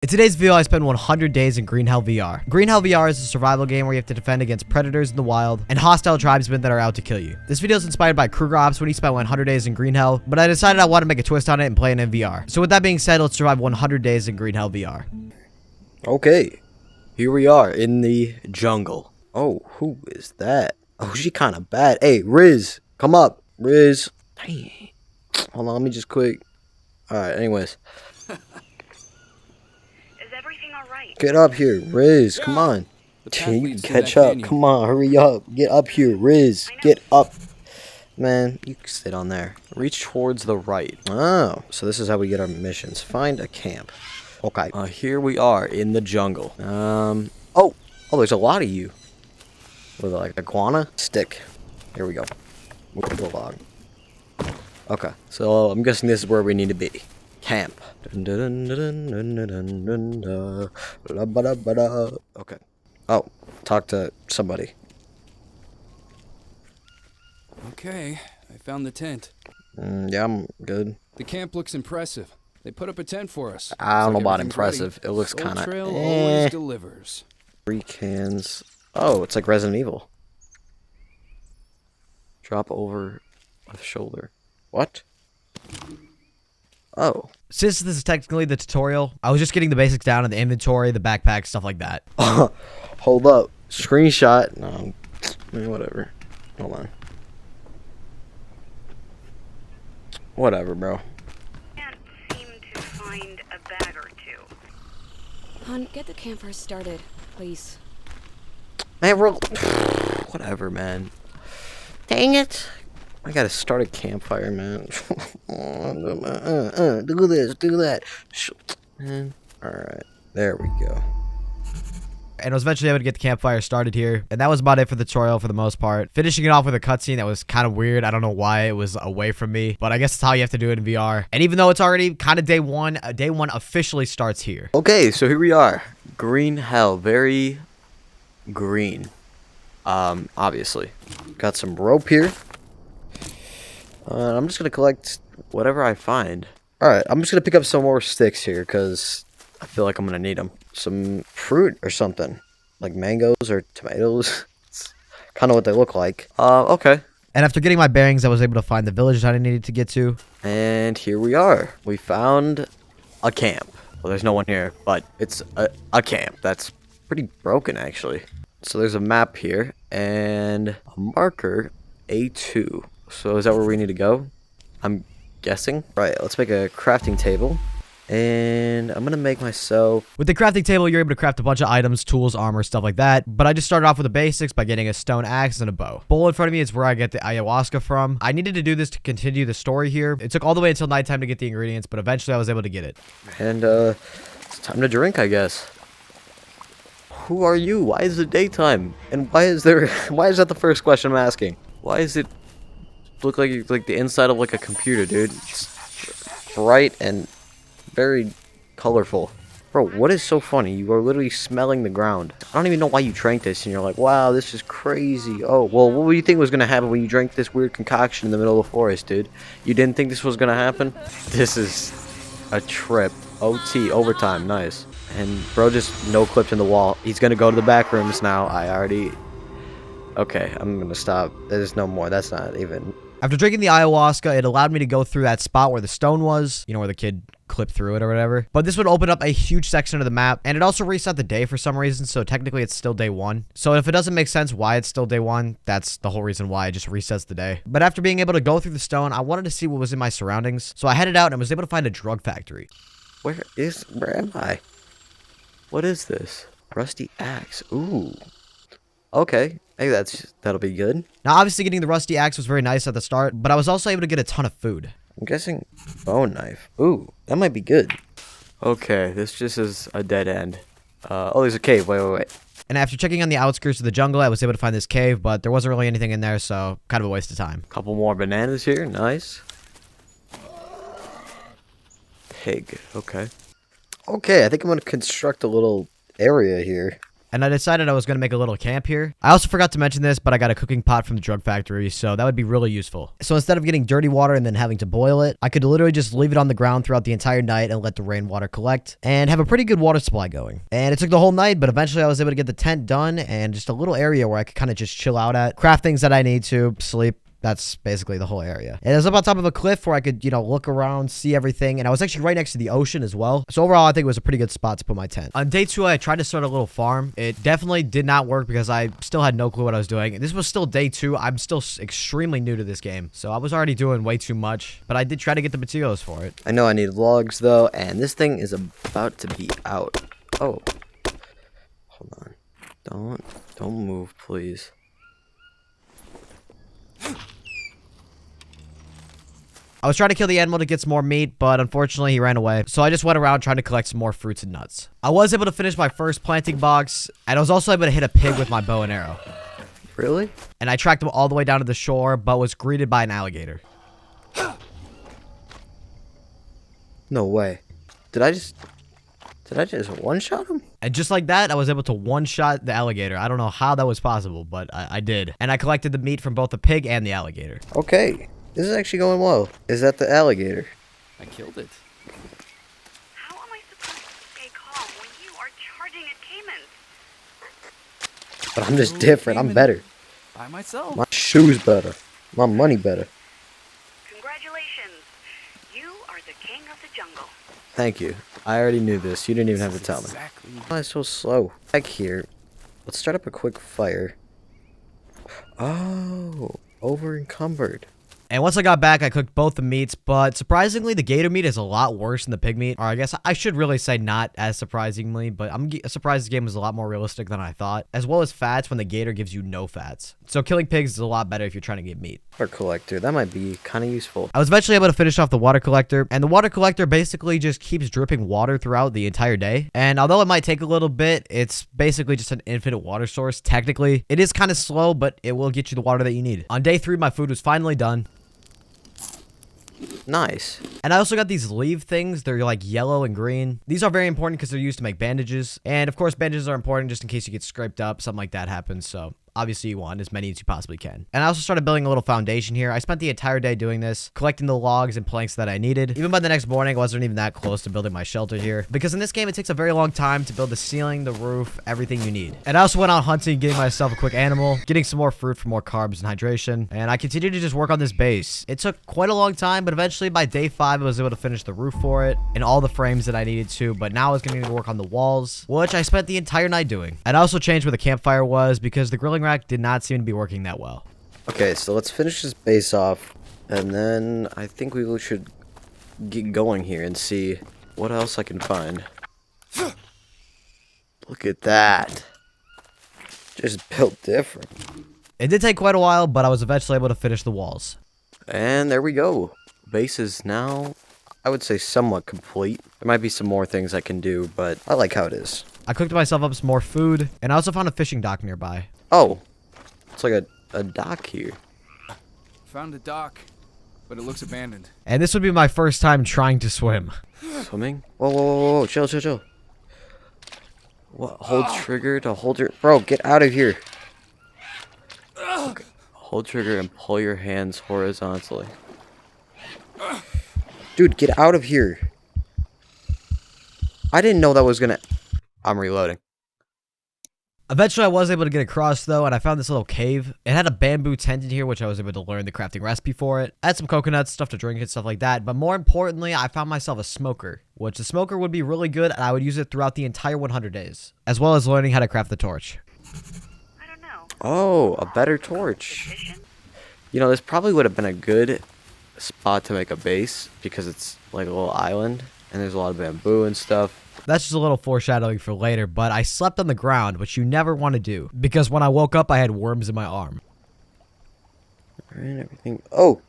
In today's video, I spent 100 days in Green Hell VR. Green Hell VR is a survival game where you have to defend against predators in the wild and hostile tribesmen that are out to kill you. This video is inspired by Kruger Ops when he spent 100 days in Green Hell, but I decided I want to make a twist on it and play it in VR. So with that being said, let's survive 100 days in Green Hell VR. Okay, here we are in the jungle. Oh, who is that? Oh, she kind of bad. Hey, Riz, come up. Riz. Dang. Hold on, let me just quick. Alright, anyways. Get up here, Riz. Come on. You can catch up. Come on, hurry up. Get up here, Riz. Get up. Man, you can sit on there. Reach towards the right. Oh, so this is how we get our missions. Find a camp. Okay. Here we are in the jungle. Oh, there's a lot of you. With like iguana stick. Here we go. Move the log. Okay, so I'm guessing this is where we need to be. Camp. Okay. Oh, talk to somebody. Okay, I found the tent. Yeah, I'm good. The camp looks impressive. They put up a tent for us. I don't know about everything's impressive. ready. It looks Soul kind of. Trail always delivers. 3 cans. Oh, it's like Resident Evil. Drop over the shoulder. What? Oh. Since this is technically the tutorial, I was just getting the basics down in the inventory, the backpack, stuff like that. Hold up. Screenshot. No, whatever. Hold on. Whatever, bro. Can't seem to find a bag or two. Hon, get the campfire started, please. Man, whatever, man. Dang it. I gotta start a campfire, man. Do this, do that. Alright, there we go. And I was eventually able to get the campfire started here. And that was about it for the tutorial for the most part. Finishing it off with a cutscene that was kind of weird. I don't know why it was away from me, but I guess it's how you have to do it in VR. And even though it's already kind of day one officially starts here. Okay, so here we are. Green Hell, very green. Obviously. Got some rope here. I'm just gonna collect whatever I find. Alright, I'm just gonna pick up some more sticks here, because I feel like I'm gonna need them. Some fruit or something. Like mangoes or tomatoes. It's kind of what they look like. Okay. And after getting my bearings, I was able to find the village that I needed to get to. And here we are. We found a camp. Well, there's no one here, but it's a camp. That's pretty broken, actually. So there's a map here, and a marker, A2. So is that where we need to go? I'm guessing. Right, let's make a crafting table. And I'm going to make myself... With the crafting table, you're able to craft a bunch of items, tools, armor, stuff like that. But I just started off with the basics by getting a stone axe and a bow. Bowl in front of me is where I get the ayahuasca from. I needed to do this to continue the story here. It took all the way until nighttime to get the ingredients, but eventually I was able to get it. And it's time to drink, I guess. Who are you? Why is it daytime? And why is that the first question I'm asking? Why is it look like the inside of like a computer, dude? It's bright and very colorful. Bro, what is so funny? You are literally smelling the ground. I don't even know why you drank this and you're like, wow, this is crazy. Oh, well, what do you think was gonna happen when you drank this weird concoction in the middle of the forest, dude? You didn't think this was gonna happen? This is a trip. OT, overtime, nice. And bro just no clipped in the wall. He's gonna go to the back rooms now. Okay, I'm gonna stop. There's no more. That's not even... After drinking the ayahuasca, it allowed me to go through that spot where the stone was, you know, where the kid clipped through it or whatever. But this would open up a huge section of the map, and it also reset the day for some reason, so technically it's still day one. So if it doesn't make sense why it's still day one, that's the whole reason why it just resets the day. But after being able to go through the stone, I wanted to see what was in my surroundings. So I headed out and was able to find a drug factory. Where am I? What is this? Rusty axe. Ooh. Okay. Hey, that'll be good. Now, obviously, getting the rusty axe was very nice at the start, but I was also able to get a ton of food. I'm guessing bone knife. Ooh, that might be good. Okay, this just is a dead end. Oh, there's a cave. Wait. And after checking on the outskirts of the jungle, I was able to find this cave, but there wasn't really anything in there, so kind of a waste of time. Couple more bananas here. Nice. Pig. Okay. Okay, I think I'm going to construct a little area here. and I decided I was going to make a little camp here. I also forgot to mention this, but I got a cooking pot from the drug factory, so that would be really useful. So instead of getting dirty water and then having to boil it, I could literally just leave it on the ground throughout the entire night and let the rainwater collect and have a pretty good water supply going. And it took the whole night, but eventually I was able to get the tent done and just a little area where I could kind of just chill out at, craft things that I need to, sleep. That's basically the whole area. And it was up on top of a cliff where I could, look around, see everything. And I was actually right next to the ocean as well. So overall, I think it was a pretty good spot to put my tent. On day 2, I tried to start a little farm. It definitely did not work because I still had no clue what I was doing. This was still day 2. I'm still extremely new to this game. So I was already doing way too much. But I did try to get the materials for it. I know I need logs though, and this thing is about to be out. Oh. Hold on. Don't move, please. I was trying to kill the animal to get some more meat, but unfortunately he ran away. So I just went around trying to collect some more fruits and nuts. I was able to finish my first planting box, and I was also able to hit a pig with my bow and arrow. Really? And I tracked him all the way down to the shore, but was greeted by an alligator. No way. Did I just one-shot him? And just like that, I was able to one-shot the alligator. I don't know how that was possible, but I did. And I collected the meat from both the pig and the alligator. Okay. This is actually going well. Is that the alligator? I killed it. How am I supposed to stay calm when you are charging at Caymans? But I'm just different. I'm better. By myself. My shoes better. My money better. Congratulations. You are the king of the jungle. Thank you. I already knew this. You didn't even have to tell me. Exactly. Why am I so slow? Back here. Let's start up a quick fire. Oh, over encumbered. And once I got back, I cooked both the meats, but surprisingly, the gator meat is a lot worse than the pig meat. Or I guess I should really say not as surprisingly, but I'm surprised this game was a lot more realistic than I thought. As well as fats when the gator gives you no fats. So killing pigs is a lot better if you're trying to get meat. Water collector. That might be kind of useful. I was eventually able to finish off the water collector, and the water collector basically just keeps dripping water throughout the entire day. And although it might take a little bit, it's basically just an infinite water source. Technically, it is kind of slow, but it will get you the water that you need. On day 3, my food was finally done. Nice. And I also got these leaf things. They're like yellow and green. These are very important because they're used to make bandages. And of course, bandages are important just in case you get scraped up, something like that happens. So obviously you want as many as you possibly can. And I also started building a little foundation here. I spent the entire day doing this, collecting the logs and planks that I needed. Even by the next morning, I wasn't even that close to building my shelter here. Because in this game, it takes a very long time to build the ceiling, the roof, everything you need. And I also went out hunting, getting myself a quick animal, getting some more fruit for more carbs and hydration. And I continued to just work on this base. It took quite a long time, but eventually by day 5, I was able to finish the roof for it and all the frames that I needed to. But now I was going to work on the walls, which I spent the entire night doing. And I also changed where the campfire was because the grilling rack did not seem to be working that well. Okay, so let's finish this base off, and then I think we should get going here and see what else I can find. Look at that. Just built different. It did take quite a while, but I was eventually able to finish the walls. And there we go. Base is now, I would say, somewhat complete. There might be some more things I can do, but I like how it is. I cooked myself up some more food, and I also found a fishing dock nearby. Oh, it's like a dock here. Found a dock, but it looks abandoned. And this would be my first time trying to swim. Swimming? Whoa, whoa, whoa, whoa, chill, chill, chill. What? Hold trigger to hold your... Bro, get out of here. Okay. Hold trigger and pull your hands horizontally. Dude, get out of here. I didn't know that was gonna... I'm reloading. Eventually, I was able to get across, though, and I found this little cave. It had a bamboo tent in here, which I was able to learn the crafting recipe for it. I had some coconuts, stuff to drink and stuff like that. But more importantly, I found myself a smoker, which the smoker would be really good, and I would use it throughout the entire 100 days, as well as learning how to craft the torch. I don't know. Oh, a better torch. Efficient? You know, this probably would have been a good spot to make a base, because it's like a little island, and there's a lot of bamboo and stuff. That's just a little foreshadowing for later, but I slept on the ground, which you never want to do, because when I woke up, I had worms in my arm. Alright, everything... Oh!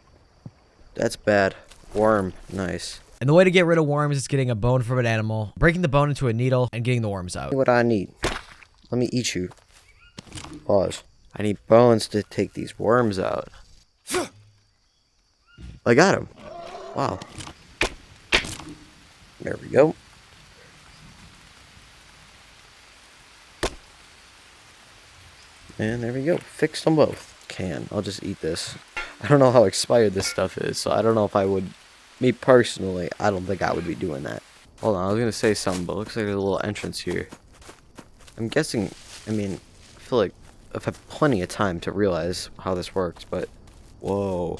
That's bad. Worm. Nice. And the way to get rid of worms is getting a bone from an animal, breaking the bone into a needle, and getting the worms out. What I need. Let me eat you. Pause. I need bones to take these worms out. I got him. Wow. There we go. And there we go. Fixed them both. I'll just eat this. I don't know how expired this stuff is, so I don't know if I would... Me personally, I don't think I would be doing that. Hold on, I was gonna say something, but it looks like there's a little entrance here. I'm guessing... I mean, I feel like I've had plenty of time to realize how this works, but... Whoa.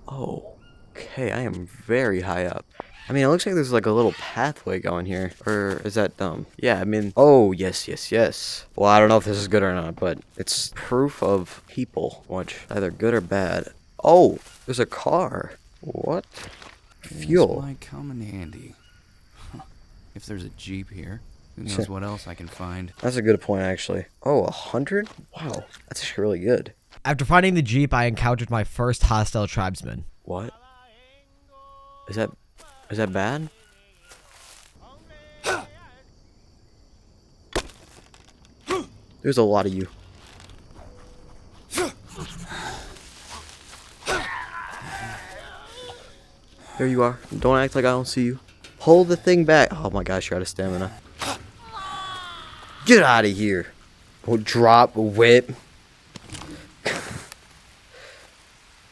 Oh. Okay, I am very high up. I mean, it looks like there's like a little pathway going here. Or is that dumb? Yeah, I mean... Oh, yes, yes, yes. Well, I don't know if this is good or not, but it's proof of people, which either good or bad. Oh, there's a car. What? Fuel. This might come in handy. Huh. If there's a Jeep here, who knows what else I can find. That's a good point, actually. Oh, 100? Wow, that's actually really good. After finding the Jeep, I encountered my first hostile tribesman. What? Is that bad? There's a lot of you. There you are. Don't act like I don't see you. Pull the thing back. Oh my gosh, you're out of stamina. Get out of here. Oh, drop, whip.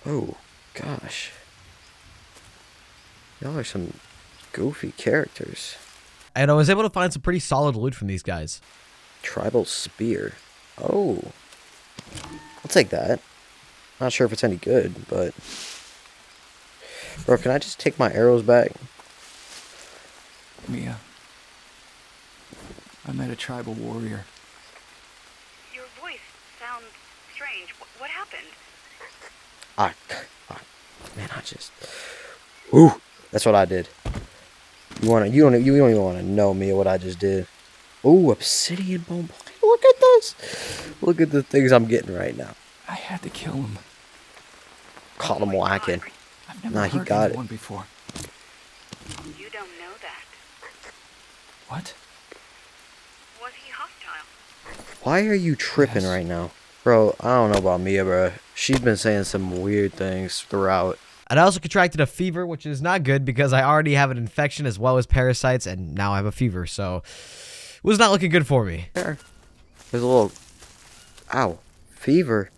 Oh, gosh. Y'all are some goofy characters. And I was able to find some pretty solid loot from these guys. Tribal spear. Oh. I'll take that. Not sure if it's any good, but... Bro, can I just take my arrows back? Mia, I met a tribal warrior. Your voice sounds strange. What happened? Man, I just... Ooh, that's what I did. You don't even want to know, Mia, what I just did. Ooh, obsidian bone. Look at this. Look at the things I'm getting right now. I had to kill him. Caught him whacking. I've never Nah, he hurt got it. anyone before. You don't know that. What? Was he hostile? Why are you tripping Yes. right now? Bro, I don't know about Mia, bro. She's been saying some weird things throughout. And I also contracted a fever, which is not good because I already have an infection as well as parasites, and now I have a fever, so it was not looking good for me. There. There's a little... Ow. Fever.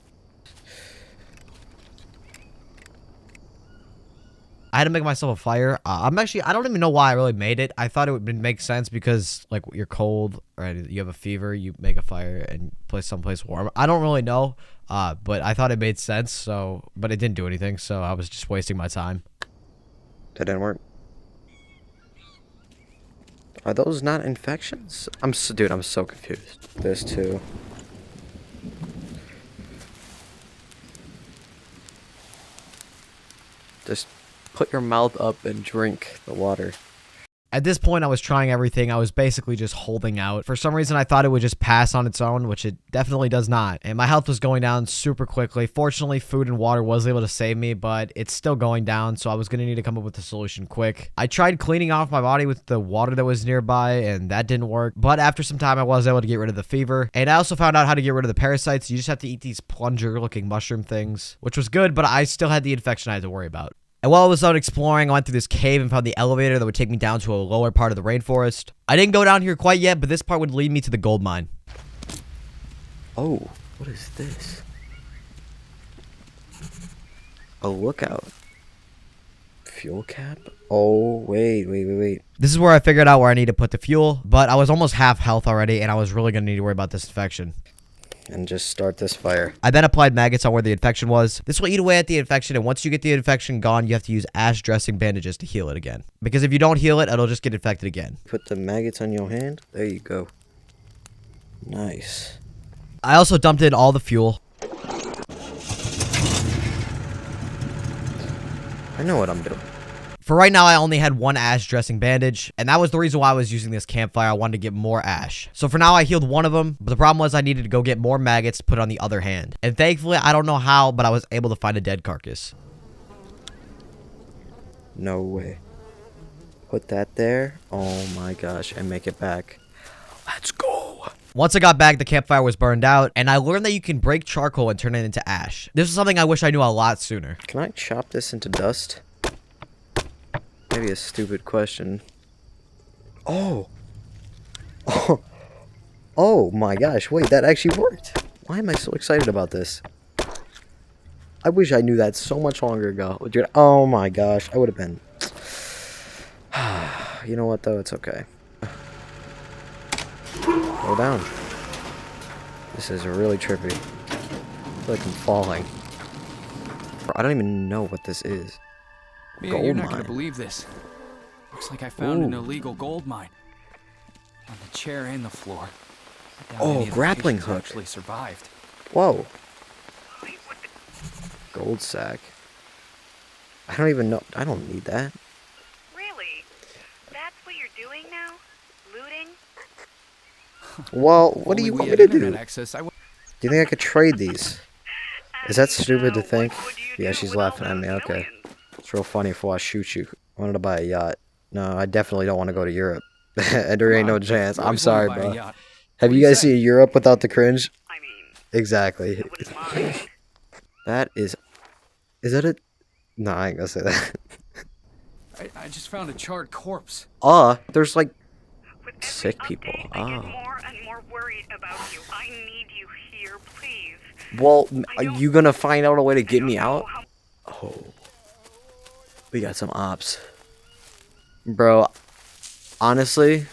I had to make myself a fire. I don't even know why I really made it. I thought it would make sense because, like, you're cold or you have a fever, you make a fire and place someplace warm. I don't really know, but I thought it made sense, so, but it didn't do anything, so I was just wasting my time. That didn't work. Are those not infections? Dude, I'm so confused. This too. Just put your mouth up and drink the water. At this point, I was trying everything. I was basically just holding out. For some reason, I thought it would just pass on its own, which it definitely does not. And my health was going down super quickly. Fortunately, food and water was able to save me, but it's still going down, so I was going to need to come up with a solution quick. I tried cleaning off my body with the water that was nearby, and that didn't work. But after some time, I was able to get rid of the fever. And I also found out how to get rid of the parasites. You just have to eat these plunger-looking mushroom things, which was good, but I still had the infection I had to worry about. And while I was out exploring, I went through this cave and found the elevator that would take me down to a lower part of the rainforest. I didn't go down here quite yet, but this part would lead me to the gold mine. Oh, what is this? A lookout. Fuel cap? Oh, wait. This is where I figured out where I need to put the fuel, but I was almost half health already, and I was really going to need to worry about this infection. And just start this fire. I then applied maggots on where the infection was. This will eat away at the infection, and once you get the infection gone, you have to use ash dressing bandages to heal it again. Because if you don't heal it, it'll just get infected again. Put the maggots on your hand. There you go. Nice. I also dumped in all the fuel. I know what I'm doing. For right now, I only had one ash dressing bandage, and that was the reason why I was using this campfire. I wanted to get more ash. So for now, I healed one of them, but the problem was I needed to go get more maggots to put on the other hand. And thankfully, I don't know how, but I was able to find a dead carcass. No way. Put that there. Oh my gosh, and make it back. Let's go. Once I got back, the campfire was burned out, and I learned that you can break charcoal and turn it into ash. This is something I wish I knew a lot sooner. Can I chop this into dust? Maybe a stupid question. Oh. Oh my gosh, wait, that actually worked. Why am I so excited about this? I wish I knew that so much longer ago. Dude, oh my gosh, I would have been. You know what though? It's okay. Go down. This is really trippy. I feel like I'm falling. I don't even know what this is. Mia, Gold you're not gonna mine. believe this. Looks like I found an Ooh. illegal gold mine. On the chair and the floor. I doubt Oh, any of the grappling patients hook. actually survived. Whoa, Wait, what the... gold sack. I don't even know. I don't need that. Really? That's what you're doing now? Looting? Well, what do Only you we want me had to internet do? access, Do you think I could trade these? Is that stupid to think? What would you Yeah, do she's with all laughing at those me. Okay. millions? It's real funny before I shoot you. I wanted to buy a yacht. No, I definitely don't want to go to Europe. And there ain't no chance. You I'm always sorry, wanted to buy a bro. yacht. Have What do you you guys say? seen Europe without the cringe? I mean, Exactly. I wouldn't mind. That is that it? No, I ain't gonna say that. I just found a charred corpse. There's like With every sick people. update, I get Oh. more and more worried about you. I need you here, please. Well, I are don't- you gonna find out a way to get I me don't know out? how- Oh. We got some ops. Bro, honestly,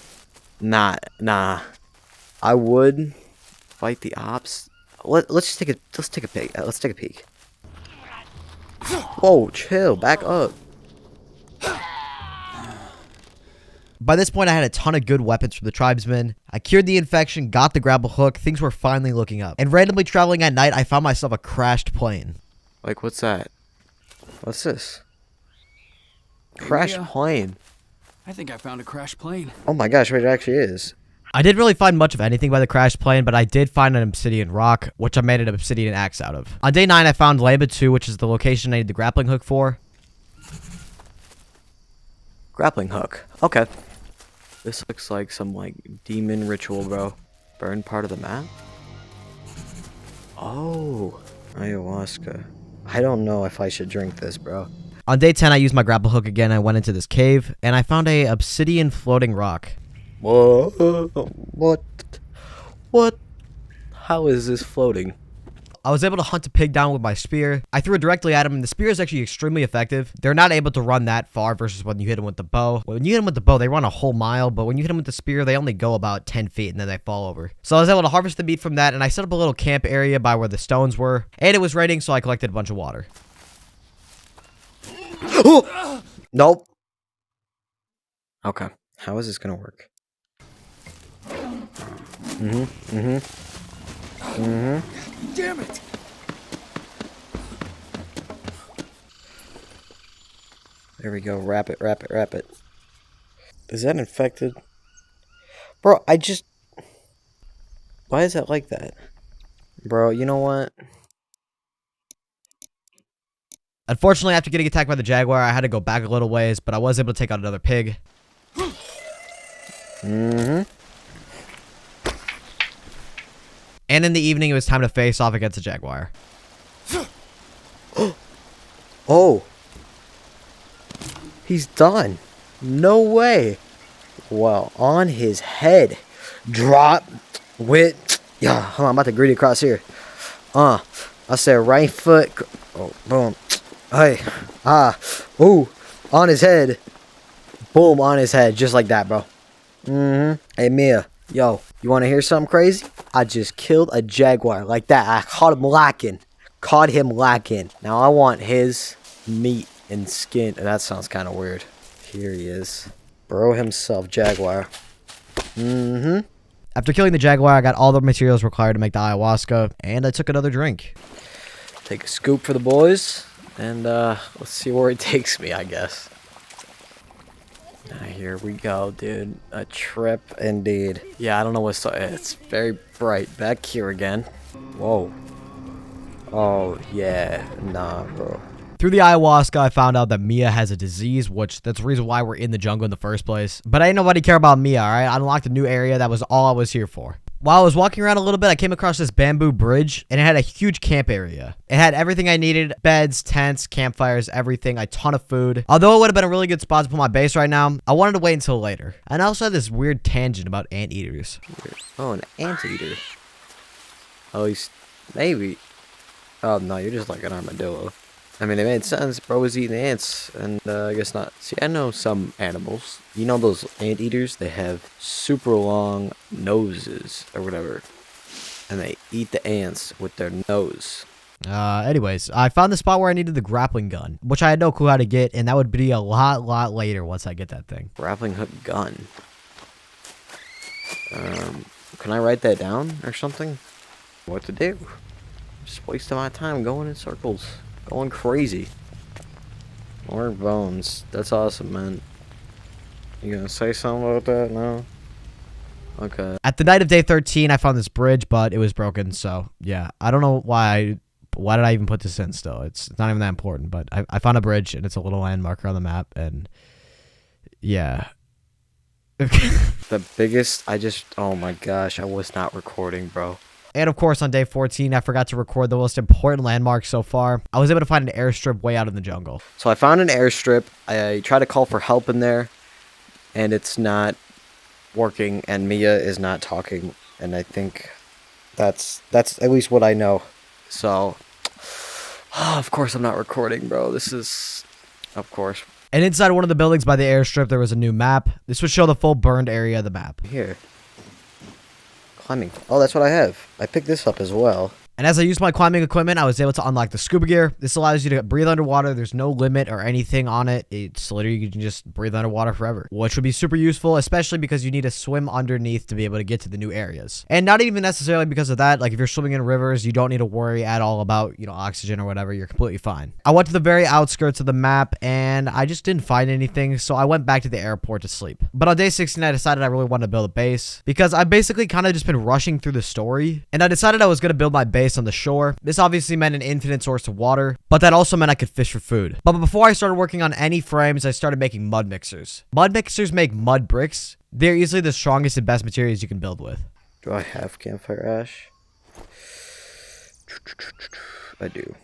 nah. I would fight the ops. Let's take a peek. Let's take a peek. Whoa, chill, back up. By this point, I had a ton of good weapons from the tribesmen. I cured the infection, got the grapple hook, things were finally looking up. And randomly traveling at night, I found myself a crashed plane. Like, what's that? What's this? Crash Mia. plane. I think I found a crashed plane. Oh my gosh, wait, it actually is. I didn't really find much of anything by the crashed plane, but I did find an obsidian rock, which I made an obsidian axe out of. On day 9, I found Lamba 2, which is the location I need the grappling hook for. Grappling hook. Okay. This looks like some, like, demon ritual, bro. Burn part of the map? Oh. Ayahuasca. I don't know if I should drink this, bro. On day 10, I used my grapple hook again. I went into this cave, and I found a obsidian floating rock. Whoa. What? What? How is this floating? I was able to hunt a pig down with my spear. I threw it directly at him, and the spear is actually extremely effective. They're not able to run that far versus when you hit them with the bow. When you hit them with the bow, they run a whole mile, but when you hit them with the spear, they only go about 10 feet, and then they fall over. So I was able to harvest the meat from that, and I set up a little camp area by where the stones were. And it was raining, so I collected a bunch of water. Nope. Okay. How is this gonna work? Damn it! There we go. Wrap it, wrap it, wrap it. Is that infected? Bro, I just... Why is that like that? Bro, you know what? Unfortunately, after getting attacked by the jaguar, I had to go back a little ways, but I was able to take out another pig. Mm-hmm. And in the evening, it was time to face off against the jaguar. Oh. He's done. No way. Well, on his head. Drop. With. Yeah, hold on, I'm about to greet across here. I said right foot. Oh, boom. Hey. Ooh. On his head. Boom, on his head. Just like that, bro. Hey, Mia. Yo, you want to hear something crazy? I just killed a jaguar like that. I caught him lacking. Caught him lacking. Now I want his meat and skin. That sounds kind of weird. Here he is. Bro himself, jaguar. After killing the jaguar, I got all the materials required to make the ayahuasca, and I took another drink. Take a scoop for the boys. And let's see where it takes me, I guess. Here we go, dude. A trip indeed. Yeah, I don't know what's... It's very bright. Back here again. Whoa. Oh, yeah. Nah, bro. Through the ayahuasca, I found out that Mia has a disease, that's the reason why we're in the jungle in the first place. But ain't nobody care about Mia, alright? I unlocked a new area. That was all I was here for. While I was walking around a little bit, I came across this bamboo bridge, and it had a huge camp area. It had everything I needed: beds, tents, campfires, everything, a ton of food. Although it would have been a really good spot to put my base right now, I wanted to wait until later. And I also had this weird tangent about anteaters. Oh, an anteater. At least, maybe. Oh, no, you're just like an armadillo. I mean, it made sense. Bro was eating ants, and I guess not. See, I know some animals. You know those anteaters? They have super long noses, or whatever. And they eat the ants with their nose. Anyways, I found the spot where I needed the grappling gun, which I had no clue how to get, and that would be a lot later once I get that thing. Grappling hook gun. Can I write that down or something? What to do? Just wasting my time going in circles. Going crazy. More bones. That's awesome, man. You gonna say something about that? No? Okay. At the night of day 13, I found this bridge, but it was broken, so yeah. I don't know why did I even put this in still? It's not even that important, but I found a bridge, and it's a little landmarker on the map, and yeah. The biggest, oh my gosh, I was not recording, bro. And of course, on day 14, I forgot to record the most important landmark so far. I was able to find an airstrip way out in the jungle. So I found an airstrip. I tried to call for help in there, and it's not working, and Mia is not talking, and I think that's at least what I know. So, of course I'm not recording, bro. This is, of course. And inside one of the buildings by the airstrip, there was a new map. This would show the full burned area of the map. Here. Climbing. Oh, that's what I have. I picked this up as well. And as I used my climbing equipment, I was able to unlock the scuba gear. This allows you to breathe underwater. There's no limit or anything on it. It's literally, you can just breathe underwater forever, which would be super useful, especially because you need to swim underneath to be able to get to the new areas. And not even necessarily because of that. Like if you're swimming in rivers, you don't need to worry at all about, oxygen or whatever. You're completely fine. I went to the very outskirts of the map and I just didn't find anything. So I went back to the airport to sleep. But on day 16, I decided I really wanted to build a base because I've basically kind of just been rushing through the story. And I decided I was going to build my base on the shore. This obviously meant an infinite source of water, but that also meant I could fish for food. But before I started working on any frames, I started making mud mixers. Mud mixers make mud bricks. They're easily the strongest and best materials you can build with. Do I have campfire ash? I do.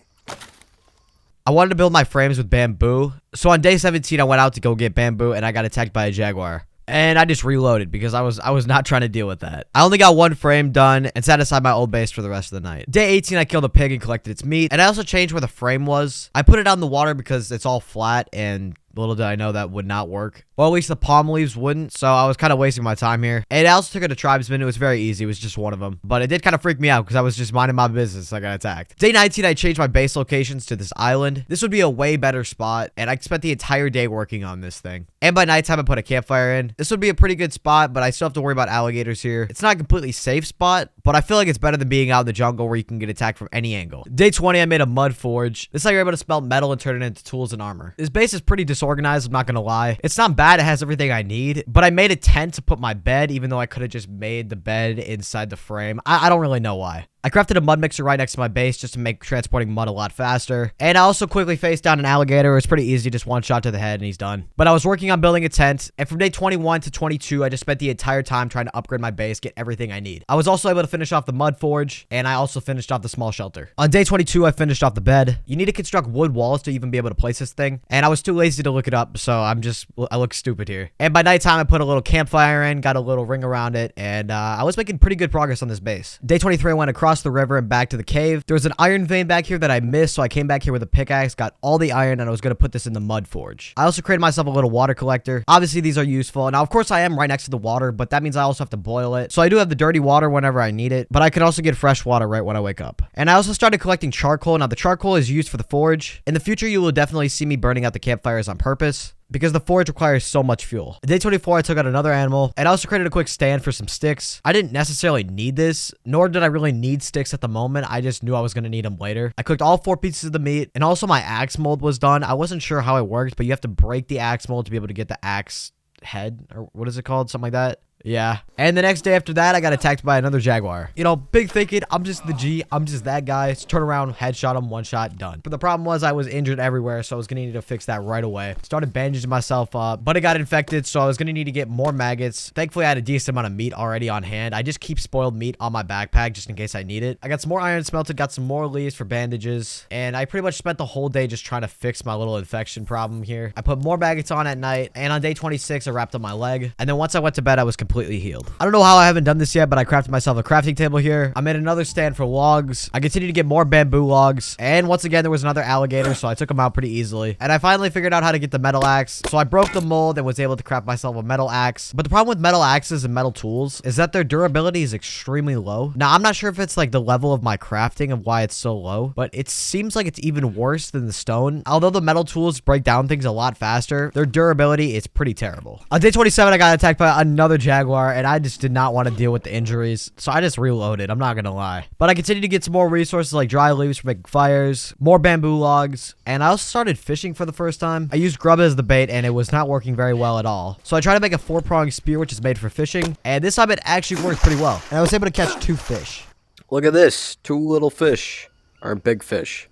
I wanted to build my frames with bamboo. So on day 17, I went out to go get bamboo and I got attacked by a jaguar. And I just reloaded because I was not trying to deal with that. I only got one frame done and sat aside my old base for the rest of the night. Day 18, I killed a pig and collected its meat. And I also changed where the frame was. I put it out in the water because it's all flat, and little did I know that would not work. Well, at least the palm leaves wouldn't, so I was kind of wasting my time here. And I also took it to tribesmen. It was very easy. It was just one of them. But it did kind of freak me out because I was just minding my business. I got attacked. Day 19, I changed my base locations to this island. This would be a way better spot, and I spent the entire day working on this thing. And by nighttime, I put a campfire in. This would be a pretty good spot, but I still have to worry about alligators here. It's not a completely safe spot, but I feel like it's better than being out in the jungle where you can get attacked from any angle. Day 20, I made a mud forge. This is how you're able to smelt metal and turn it into tools and armor. This base is pretty disorganized, I'm not gonna lie. It's not bad, it has everything I need, but I made a tent to put my bed, even though I could have just made the bed inside the frame. I don't really know why. I crafted a mud mixer right next to my base just to make transporting mud a lot faster. And I also quickly faced down an alligator. It was pretty easy, just one shot to the head and he's done. But I was working on building a tent, and from day 21 to 22, I just spent the entire time trying to upgrade my base, get everything I need. I was also able to finish off the mud forge, and I also finished off the small shelter. On day 22, I finished off the bed. You need to construct wood walls to even be able to place this thing, and I was too lazy to look it up, so I look stupid here. And by nighttime, I put a little campfire in, got a little ring around it, and I was making pretty good progress on this base. Day 23, I went across the river and back to the cave. There was an iron vein back here that I missed, so I came back here with a pickaxe, got all the iron, and I was going to put this in the mud forge. I also created myself a little water collector. Obviously, these are useful. Now, of course, I am right next to the water, but that means I also have to boil it. So I do have the dirty water whenever I need it, but I could also get fresh water right when I wake up. And I also started collecting charcoal. Now, the charcoal is used for the forge. In the future, you will definitely see me burning out the campfires on purpose, because the forge requires so much fuel. Day 24, I took out another animal, and I also created a quick stand for some sticks. I didn't necessarily need this, nor did I really need sticks at the moment. I just knew I was going to need them later. I cooked all 4 pieces of the meat, and also my axe mold was done. I wasn't sure how it worked, but you have to break the axe mold to be able to get the axe head, or what is it called? Something like that. Yeah. And the next day after that, I got attacked by another jaguar. You know, big thinking, I'm just the G. I'm just that guy. Just turn around, headshot him, one shot, done. But the problem was I was injured everywhere, so I was going to need to fix that right away. Started bandaging myself up, but it got infected, so I was going to need to get more maggots. Thankfully, I had a decent amount of meat already on hand. I just keep spoiled meat on my backpack just in case I need it. I got some more iron smelted, got some more leaves for bandages, and I pretty much spent the whole day just trying to fix my little infection problem here. I put more maggots on at night, and on day 26, I wrapped up my leg, and then once I went to bed, I was completely healed. I don't know how I haven't done this yet, but I crafted myself a crafting table here. I made another stand for logs. I continued to get more bamboo logs, and once again, there was another alligator, so I took him out pretty easily. And I finally figured out how to get the metal axe, so I broke the mold and was able to craft myself a metal axe. But the problem with metal axes and metal tools is that their durability is extremely low. Now, I'm not sure if it's like the level of my crafting of why it's so low, but it seems like it's even worse than the stone. Although the metal tools break down things a lot faster, their durability is pretty terrible. On day 27, I got attacked by another jaguar, and I just did not want to deal with the injuries, so I just reloaded. I'm not gonna lie. But I continued to get some more resources like dry leaves for making fires, more bamboo logs, and I also started fishing for the first time. I used grub as the bait, and it was not working very well at all. So I tried to make a 4-pronged spear, which is made for fishing, and this time it actually worked pretty well. And I was able to catch 2 fish. Look at this. 2 little fish. Or big fish.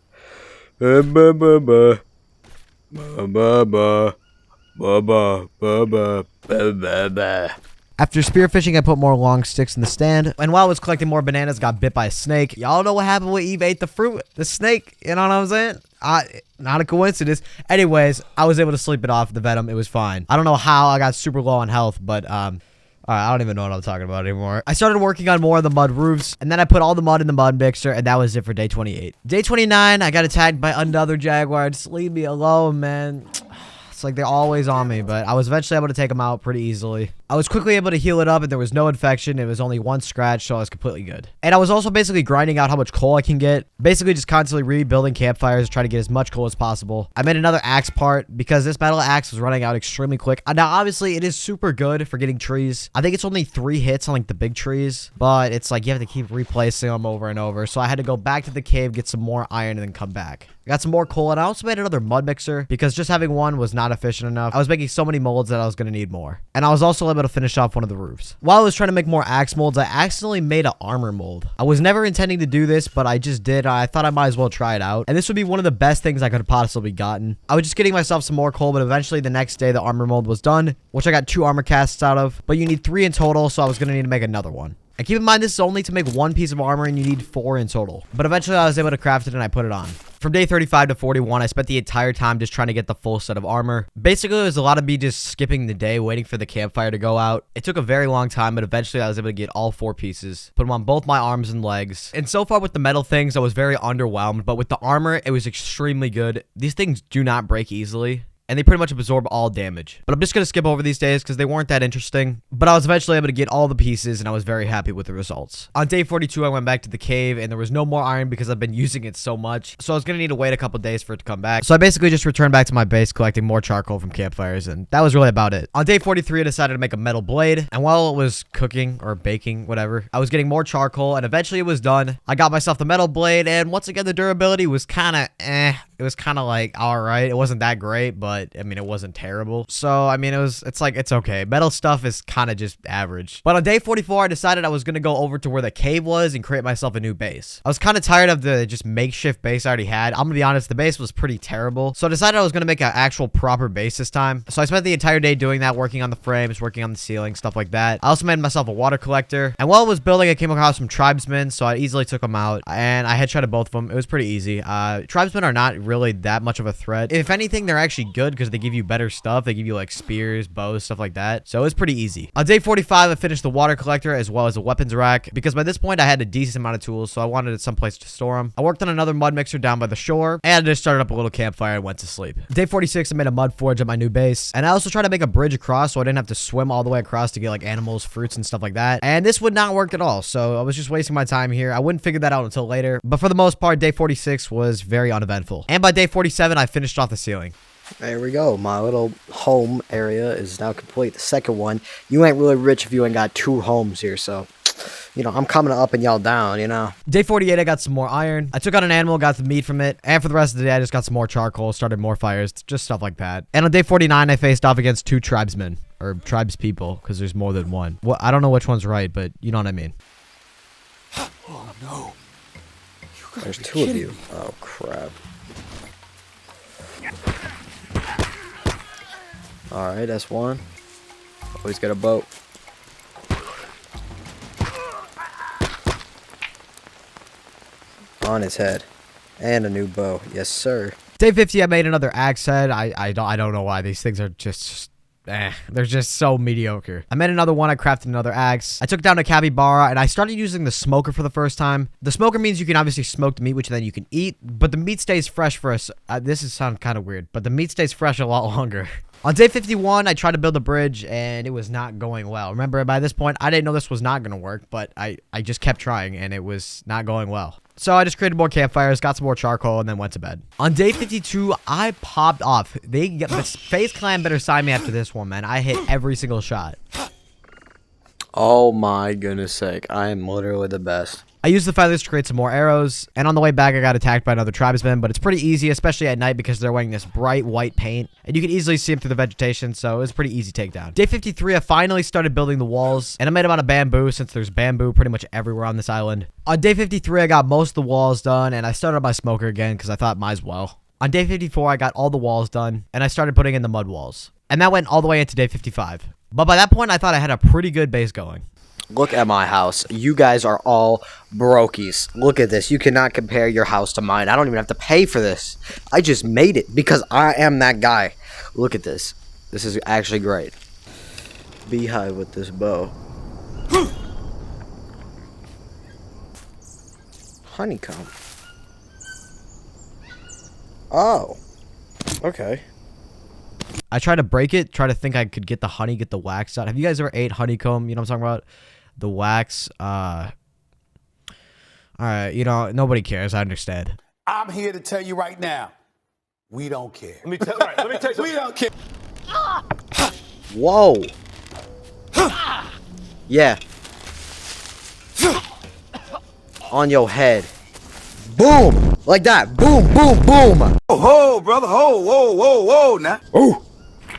Ba ba ba ba. Ba ba ba. Ba ba ba ba. Ba ba ba. After spearfishing, I put more long sticks in the stand. And while I was collecting more bananas, got bit by a snake. Y'all know what happened when Eve ate the fruit? The snake, you know what I'm saying? Not a coincidence. Anyways, I was able to sleep it off, the venom. It was fine. I don't know how I got super low on health, but, alright, I don't even know what I'm talking about anymore. I started working on more of the mud roofs, and then I put all the mud in the mud mixer, and that was it for day 28. Day 29, I got attacked by another jaguar. Just leave me alone, man. It's like they're always on me, but I was eventually able to take them out pretty easily. I was quickly able to heal it up, and there was no infection. It was only 1 scratch, so I was completely good. And I was also basically grinding out how much coal I can get. Basically just constantly rebuilding campfires, trying to get as much coal as possible. I made another axe part because this metal axe was running out extremely quick. Now, obviously, it is super good for getting trees. I think it's only 3 hits on like the big trees, but it's like you have to keep replacing them over and over. So I had to go back to the cave, get some more iron, and then come back. I got some more coal, and I also made another mud mixer because just having one was not efficient enough. I was making so many molds that I was going to need more. And I was also able to finish off one of the roofs. While I was trying to make more axe molds, I accidentally made an armor mold. I was never intending to do this, but I just did. I thought I might as well try it out. And this would be one of the best things I could have possibly gotten. I was just getting myself some more coal, but eventually the next day the armor mold was done, which I got 2 armor casts out of. But you need 3 in total, so I was going to need to make another one. And keep in mind, this is only to make 1 piece of armor, and you need 4 in total. But eventually, I was able to craft it, and I put it on. From day 35 to 41, I spent the entire time just trying to get the full set of armor. Basically, it was a lot of me just skipping the day, waiting for the campfire to go out. It took a very long time, but eventually, I was able to get all 4 pieces. Put them on both my arms and legs. And so far with the metal things, I was very underwhelmed. But with the armor, it was extremely good. These things do not break easily, and they pretty much absorb all damage. But I'm just going to skip over these days because they weren't that interesting. But I was eventually able to get all the pieces, and I was very happy with the results. On day 42, I went back to the cave, and there was no more iron because I've been using it so much. So I was going to need to wait a couple days for it to come back. So I basically just returned back to my base, collecting more charcoal from campfires, and that was really about it. On day 43, I decided to make a metal blade, and while it was cooking or baking, whatever, I was getting more charcoal, and eventually it was done. I got myself the metal blade, and once again, the durability was kind of It was kind of like, all right. It wasn't that great, but I mean, it wasn't terrible. So, I mean, it's okay. Metal stuff is kind of just average. But on day 44, I decided I was going to go over to where the cave was and create myself a new base. I was kind of tired of the just makeshift base I already had. I'm going to be honest, the base was pretty terrible. So I decided I was going to make an actual proper base this time. So I spent the entire day doing that, working on the frames, working on the ceiling, stuff like that. I also made myself a water collector. And while I was building, I came across some tribesmen, so I easily took them out. And I headshotted both of them. It was pretty easy. Tribesmen are not really that much of a threat. If anything, they're actually good because they give you better stuff. They give you like spears, bows, stuff like that. So it's pretty easy. On day 45, I finished the water collector as well as a weapons rack because by this point I had a decent amount of tools, so I wanted some place to store them. I worked on another mud mixer down by the shore, and I just started up a little campfire and went to sleep. Day 46, I made a mud forge at my new base, and I also tried to make a bridge across so I didn't have to swim all the way across to get like animals, fruits, and stuff like that. And this would not work at all, so I was just wasting my time here. I wouldn't figure that out until later, but for the most part, day 46 was very uneventful. And by day 47, I finished off the ceiling. There we go. My little home area is now complete. The second one. You ain't really rich if you ain't got 2 homes here, so You know, I'm coming up and y'all down, you know? Day 48, I got some more iron. I took out an animal, got the meat from it. And for the rest of the day, I just got some more charcoal, started more fires, just stuff like that. And on day 49, I faced off against 2 tribesmen. Or tribespeople, because there's more than one. Well, I don't know which one's right, but you know what I mean. Oh no. There's 2 of you. Oh, crap. Alright, that's one. Always got a boat. On his head. And a new bow. Yes, sir. Day 50, I made another axe head. I don't know why. These things are just... they're just so mediocre. I made another one. I crafted another axe. I took down a capybara, and I started using the smoker for the first time. The smoker means you can obviously smoke the meat, which then you can eat, but the meat stays fresh for us. This is sound kind of weird, but the meat stays fresh a lot longer. On day 51, I tried to build a bridge, and it was not going well. Remember, by this point, I didn't know this was not going to work, but I just kept trying, and it was not going well. So I just created more campfires, got some more charcoal, and then went to bed. On day 52, I popped off. FaZe Clan better sign me after this one, man. I hit every single shot. Oh my goodness sake. I am literally the best. I used the feathers to create some more arrows, and on the way back I got attacked by another tribesman, but it's pretty easy, especially at night because they're wearing this bright white paint, and you can easily see them through the vegetation, so it was a pretty easy takedown. Day 53, I finally started building the walls, and I made them out of bamboo since there's bamboo pretty much everywhere on this island. On day 53, I got most of the walls done, and I started my smoker again because I thought might as well. On day 54, I got all the walls done, and I started putting in the mud walls. And that went all the way into day 55. But by that point, I thought I had a pretty good base going. Look at my house. You guys are all brokies. Look at this. You cannot compare your house to mine. I don't even have to pay for this. I just made it because I am that guy. Look at this. This is actually great. Beehive with this bow. Honeycomb. Oh. Okay. I tried to break it, try to think I could get the honey, get the wax out. Have you guys ever ate honeycomb? You know what I'm talking about? The wax. Alright, you know, nobody cares. I understand. I'm here to tell you right now, we don't care. Let me tell you We don't care. Whoa. Yeah. On your head. Boom. Like that. Boom, boom, boom. Ho, brother, whoa, now. Ooh.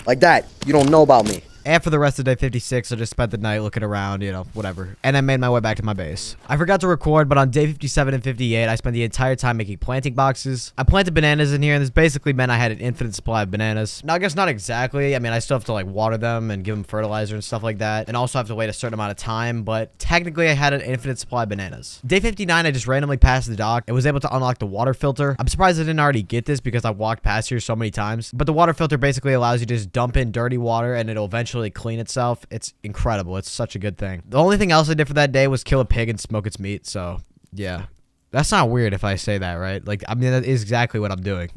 Like that. You don't know about me. And for the rest of day 56, I just spent the night looking around, you know, whatever. And I made my way back to my base. I forgot to record, but on day 57 and 58, I spent the entire time making planting boxes. I planted bananas in here, and this basically meant I had an infinite supply of bananas. Now, I guess not exactly. I mean, I still have to, like, water them and give them fertilizer and stuff like that. And also have to wait a certain amount of time, but technically I had an infinite supply of bananas. Day 59, I just randomly passed the dock. I was able to unlock the water filter. I'm surprised I didn't already get this because I walked past here so many times. But the water filter basically allows you to just dump in dirty water, and it'll eventually clean itself. It's incredible. It's such a good thing. The only thing else I did for that day was kill a pig and smoke its meat. So yeah, that's not weird if I say that, right? Like, I mean, that is exactly what I'm doing.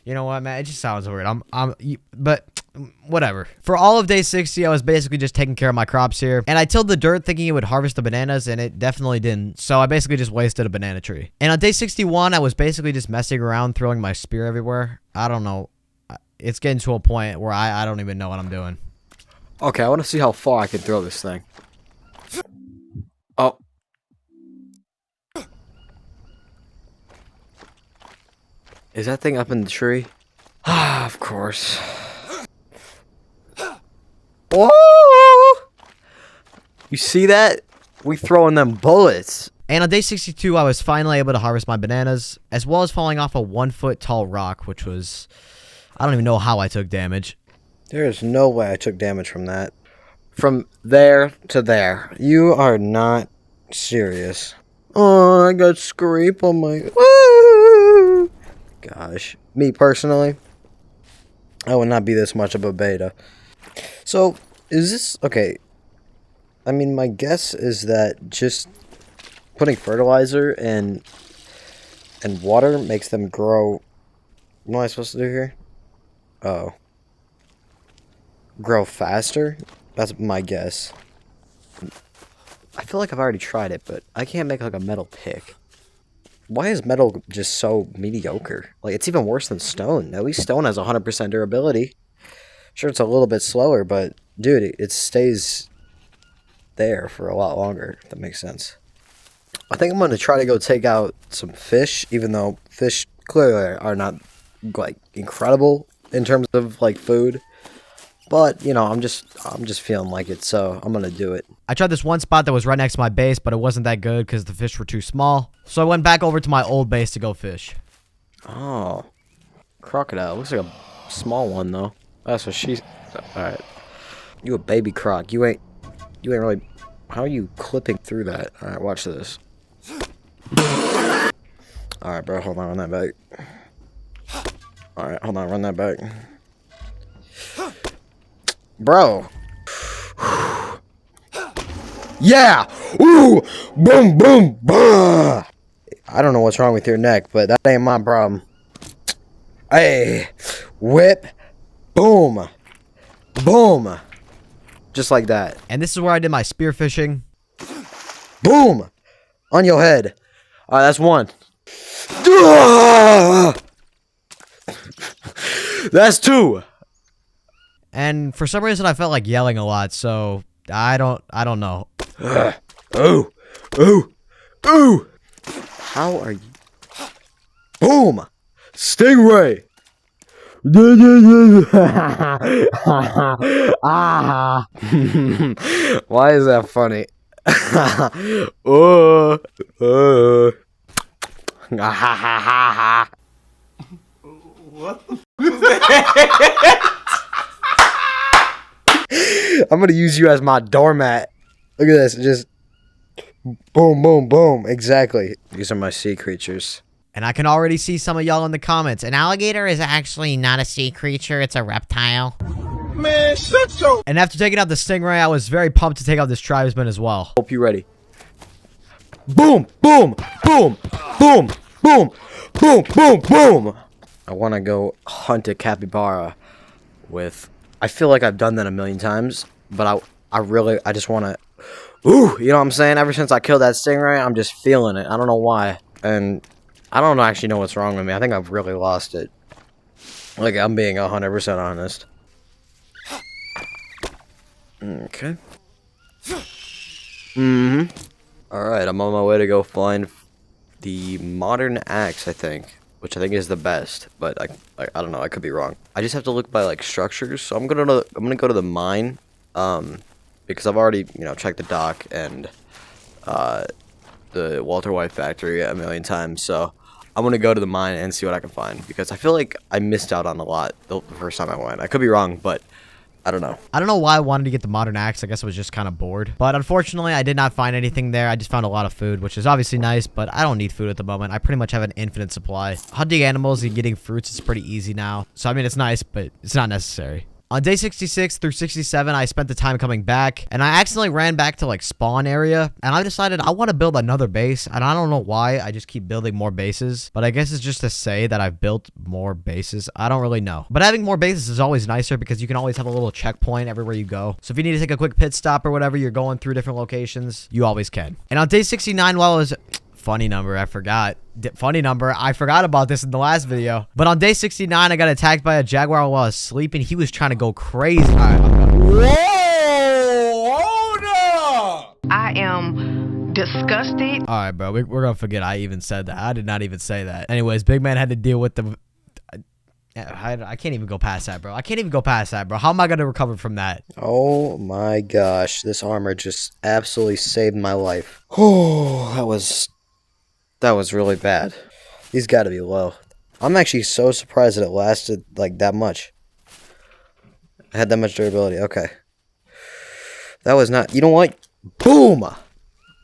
You know what, man? It just sounds weird. But whatever. For all of day 60, I was basically just taking care of my crops here, and I tilled the dirt thinking it would harvest the bananas, and it definitely didn't. So I basically just wasted a banana tree. And on day 61, I was basically just messing around, throwing my spear everywhere. I don't know. It's getting to a point where I don't even know what I'm doing. Okay, I want to see how far I can throw this thing. Oh. Is that thing up in the tree? Ah, of course. Whoa! You see that? We throwing them bullets. And on day 62, I was finally able to harvest my bananas, as well as falling off a 1-foot tall rock, which was... I don't even know how I took damage. There is no way I took damage from that. From there to there. You are not serious. Oh, I got scrape on my... Woo! Gosh. Me personally, I would not be this much of a beta. So, is this... Okay. I mean, my guess is that just putting fertilizer and water makes them grow... What am I supposed to do here? Oh. Grow faster? That's my guess. I feel like I've already tried it, but I can't make like a metal pick. Why is metal just so mediocre? Like, it's even worse than stone. At least stone has 100% durability. Sure, it's a little bit slower, but dude, it stays there for a lot longer. If that makes sense. I think I'm gonna try to go take out some fish, even though fish clearly are not like incredible in terms of like food. But you know, I'm just feeling like it, so I'm gonna do it. I tried this one spot that was right next to my base, but it wasn't that good because the fish were too small. So I went back over to my old base to go fish. Oh, crocodile. Looks like a small one though. That's what she's. All right, you a baby croc. You ain't really. How are you clipping through that? All right, watch this. All right, bro. Hold on, run that back. All right, hold on, run that back. Bro. Yeah. Ooh. Boom, boom, bah. I don't know what's wrong with your neck, but that ain't my problem. Hey. Whip. Boom. Boom. Just like that. And this is where I did my spearfishing. Boom. On your head. All right, that's one. Ah! That's two. And for some reason I felt like yelling a lot, so I don't know. Ooh. Ooh. Ooh. How are you? Boom. Stingray. Why is that funny? I'm gonna use you as my doormat. Look at this, just boom, boom, boom. Exactly. These are my sea creatures. And I can already see some of y'all in the comments. An alligator is actually not a sea creature, it's a reptile. Man, shut your... And after taking out the stingray, I was very pumped to take out this tribesman as well. Hope you're ready. Boom, boom, boom, boom, boom, boom, boom, boom. I want to go hunt a capybara with... I feel like I've done that a million times, but I just want to... Ooh, you know what I'm saying? Ever since I killed that stingray, I'm just feeling it. I don't know why. And I don't actually know what's wrong with me. I think I've really lost it. Like, I'm being 100% honest. Okay. Alright, I'm on my way to go find the modern axe, I think. Which I think is the best, but I don't know, I could be wrong. I just have to look by like structures, so I'm gonna go to the mine, because I've already, you know, checked the dock and the Walter White factory a million times, so I'm gonna go to the mine and see what I can find, because I feel like I missed out on a lot the first time I went. I could be wrong, but I don't know. I don't know why I wanted to get the modern axe. I guess I was just kind of bored. But unfortunately, I did not find anything there. I just found a lot of food, which is obviously nice, but I don't need food at the moment. I pretty much have an infinite supply. Hunting animals and getting fruits is pretty easy now. So, I mean, it's nice, but it's not necessary. On day 66 through 67, I spent the time coming back, and I accidentally ran back to, like, spawn area, and I decided I want to build another base, and I don't know why. I just keep building more bases, but I guess it's just to say that I've built more bases. I don't really know. But having more bases is always nicer because you can always have a little checkpoint everywhere you go. So if you need to take a quick pit stop or whatever, you're going through different locations, you always can. And on day 69, while I was... Funny number, I forgot. Funny number, I forgot about this in the last video. But on day 69, I got attacked by a jaguar while I was sleeping. He was trying to go crazy. All right, Whoa! Hold up! I am disgusted. all right, bro. We're gonna forget I even said that. I did not even say that. Anyways, Big Man had to deal with the... I can't even go past that, bro. I can't even go past that, bro. How am I gonna recover from that? Oh my gosh, this armor just absolutely saved my life. Oh, that was really bad. These gotta be low. I'm actually so surprised that it lasted like that much. I had that much durability. Okay. That was not... You know what? Boom!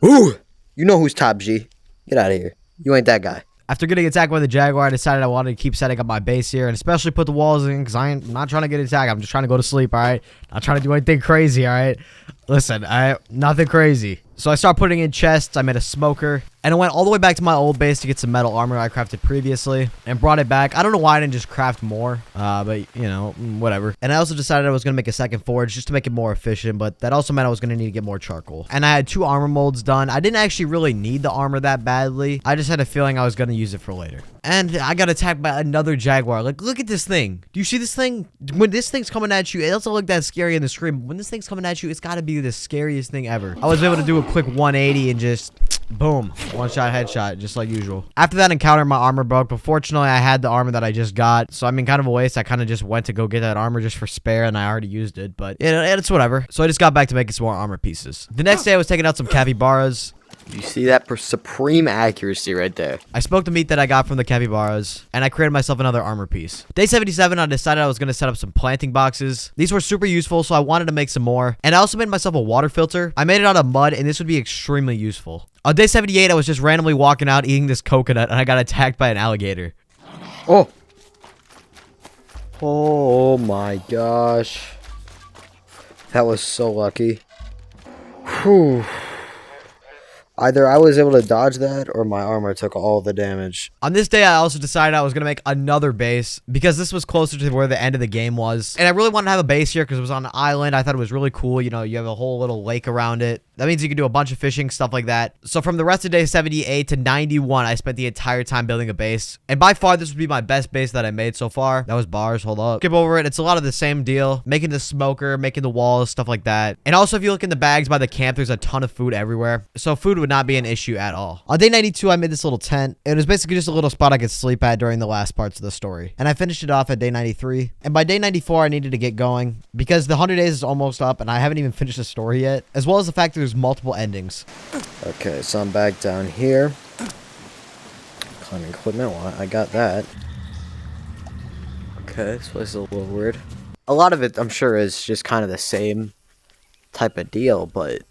Ooh! You know who's top G. Get out of here. You ain't that guy. After getting attacked by the jaguar, I decided I wanted to keep setting up my base here and especially put the walls in because I'm not trying to get attacked. I'm just trying to go to sleep, all right? Not trying to do anything crazy, all right? Listen, nothing crazy. So I start putting in chests. I made a smoker. And I went all the way back to my old base to get some metal armor I crafted previously and brought it back. I don't know why I didn't just craft more, but you know, whatever. And I also decided I was going to make a second forge just to make it more efficient, but that also meant I was going to need to get more charcoal. And I had 2 armor molds done. I didn't actually really need the armor that badly. I just had a feeling I was going to use it for later. And I got attacked by another jaguar. Like, look at this thing. Do you see this thing? When this thing's coming at you, it doesn't look that scary in the screen. But when this thing's coming at you, it's got to be the scariest thing ever. I was able to do a quick 180 and just boom, one shot headshot, just like usual. After that encounter, my armor broke, but fortunately I had the armor that I just got. So I mean, kind of a waste. I kind of just went to go get that armor just for spare, and I already used it, but it's whatever. So I just got back to making some more armor pieces. The next day I was taking out some capybaras. You see that supreme accuracy right there? I smoked the meat that I got from the capybaras, and I created myself another armor piece. Day 77, I decided I was going to set up some planting boxes. These were super useful, so I wanted to make some more. And I also made myself a water filter. I made it out of mud, and this would be extremely useful. On day 78, I was just randomly walking out eating this coconut, and I got attacked by an alligator. Oh! Oh my gosh. That was so lucky. Whew. Either I was able to dodge that or my armor took all the damage. On this day, I also decided I was going to make another base because this was closer to where the end of the game was. And I really wanted to have a base here because it was on an island. I thought it was really cool. You know, you have a whole little lake around it. That means you can do a bunch of fishing, stuff like that. So from the rest of day 78 to 91, I spent the entire time building a base. And by far, this would be my best base that I made so far. That was bars. Hold up. Skip over it. It's a lot of the same deal. Making the smoker, making the walls, stuff like that. And also, if you look in the bags by the camp, there's a ton of food everywhere. So food would not be an issue at all. On day 92, I made this little tent. It was basically just a little spot I could sleep at during the last parts of the story. And I finished it off at day 93. And by day 94, I needed to get going because the 100 days is almost up and I haven't even finished the story yet, as well as the fact that there's multiple endings. Okay, so I'm back down here. Climbing equipment, well, I got that. Okay, this place is a little weird. A lot of it, I'm sure, is just kind of the same type of deal, but...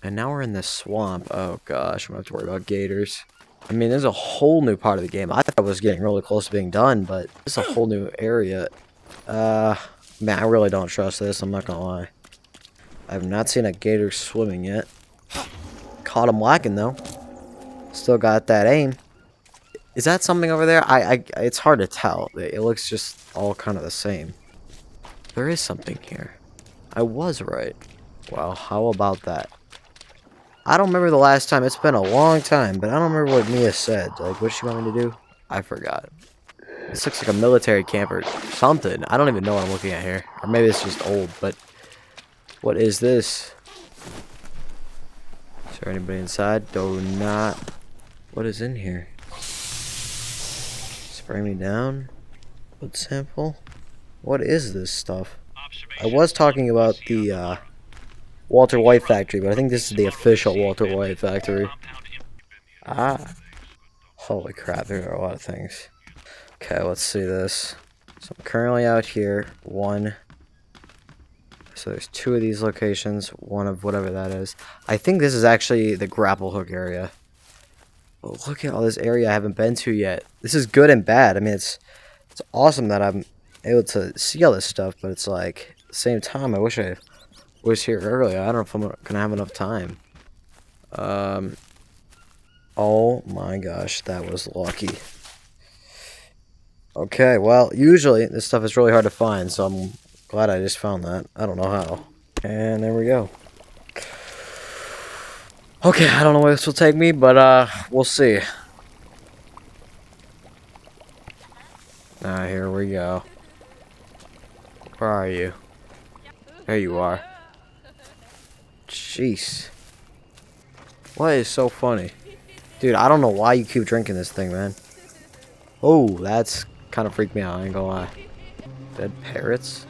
And now we're in this swamp. Oh gosh, I'm gonna have to worry about gators. I mean, there's a whole new part of the game. I thought I was getting really close to being done, but it's a whole new area. Man, I really don't trust this, I'm not gonna lie. I have not seen a gator swimming yet. Caught him lacking though. Still got that aim. Is that something over there? It's hard to tell. It looks just all kind of the same. There is something here. I was right. Well, how about that? I don't remember the last time. It's been a long time, but I don't remember what Mia said. Like, what she want me to do? I forgot. This looks like a military camp or something. I don't even know what I'm looking at here. Or maybe it's just old, but... What is this? Is there anybody inside? Do not... What is in here? Spray me down? Blood sample? What is this stuff? I was talking about the, Walter White factory, but I think this is the official Walter White factory. Ah. Holy crap, there are a lot of things. Okay, let's see this. So I'm currently out here. One. So there's 2 of these locations. One of whatever that is. I think this is actually the grapple hook area. Oh, look at all this area I haven't been to yet. This is good and bad. I mean, it's awesome that I'm able to see all this stuff, but it's like, at the same time, I wish I was here earlier. I don't know if I'm gonna have enough time. Oh my gosh, that was lucky. Okay, well, usually this stuff is really hard to find, so I'm glad I just found that. I don't know how. And there we go. Okay, I don't know where this will take me, but we'll see. Here we go. Where are you? There you are. Jeez. What is so funny? Dude, I don't know why you keep drinking this thing, man. Oh, that's kind of freaked me out, I ain't gonna lie. Dead parrots?